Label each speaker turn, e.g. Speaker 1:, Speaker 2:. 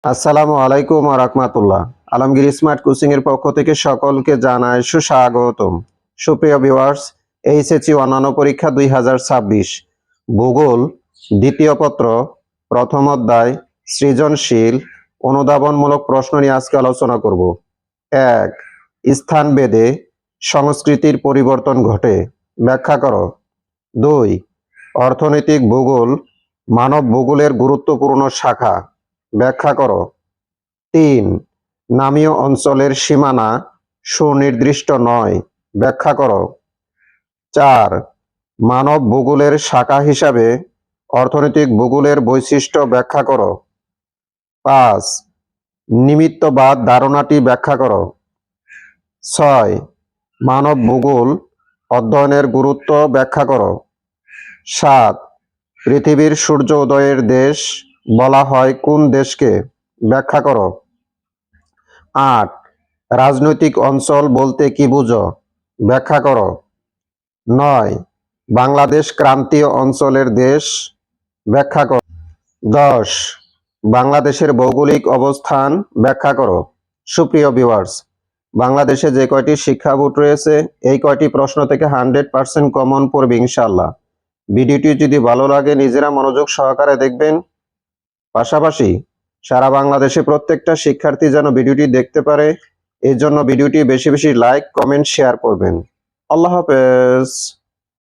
Speaker 1: আসসালামু আলাইকুম ওয়া রাহমাতুল্লাহ। আলমগীর স্মার্ট কোচিং এর পক্ষ থেকে সকলকে জানাই সুস্বাগতম। সুপ্রিয় ভিউয়ার্স, এইচএসসি অন্যান্য পরীক্ষা 2026 ভূগোল দ্বিতীয় পত্র প্রথম অধ্যায় সৃজনশীল অনুধাবনমূলক প্রশ্ন নিয়ে আজকে আলোচনা করব। 1. স্থানভেদে সংস্কৃতির পরিবর্তন ঘটে, ব্যাখ্যা করো। 2. অর্থনৈতিক ভূগোল মানব ভূগোলের গুরুত্বপূর্ণ শাখা, ব্যাখ্যা করো। 3. নামীয় অঞ্চলের সীমানা সুনির্দিষ্ট নয়, ব্যাখ্যা করো। 4. মানব ভূগোলের শাখা হিসাবে অর্থনৈতিক ভূগোলের বৈশিষ্ট্য ব্যাখ্যা করো। 5. নিমিত্তবাদ ধারণাটি ব্যাখ্যা করো। 6. মানব ভূগোল অধ্যয়নের গুরুত্ব ব্যাখ্যা করো। 7. পৃথিবীর সূর্য উদয়ের দেশ বলা হয় কোন দেশকে, ব্যাখ্যা করো। 8. রাজনৈতিক অঞ্চল বলতে কি বুঝো, ব্যাখ্যা করো। 9. বাংলাদেশ ক্রান্তীয় অঞ্চলের দেশ, ব্যাখ্যা করো। 10. বাংলাদেশের ভৌগোলিক অবস্থান ব্যাখ্যা করো। সুপ্রিয় ভিউয়ার্স, বাংলাদেশে যে কয়টি শিক্ষা বোর্ড রয়েছে এই কয়টি প্রশ্ন থেকে 100% কমন পড়বে ইনশাআল্লাহ। ভিডিওটি যদি ভালো লাগে নিজেরা মনোযোগ সহকারে দেখবেন, পাশাপাশি সারা বাংলাদেশে প্রত্যেকটা শিক্ষার্থী যেন ভিডিওটি দেখতে পারে এই জন্য ভিডিওটি বেশি বেশি লাইক কমেন্ট শেয়ার করবেন। আল্লাহ হাফেজ।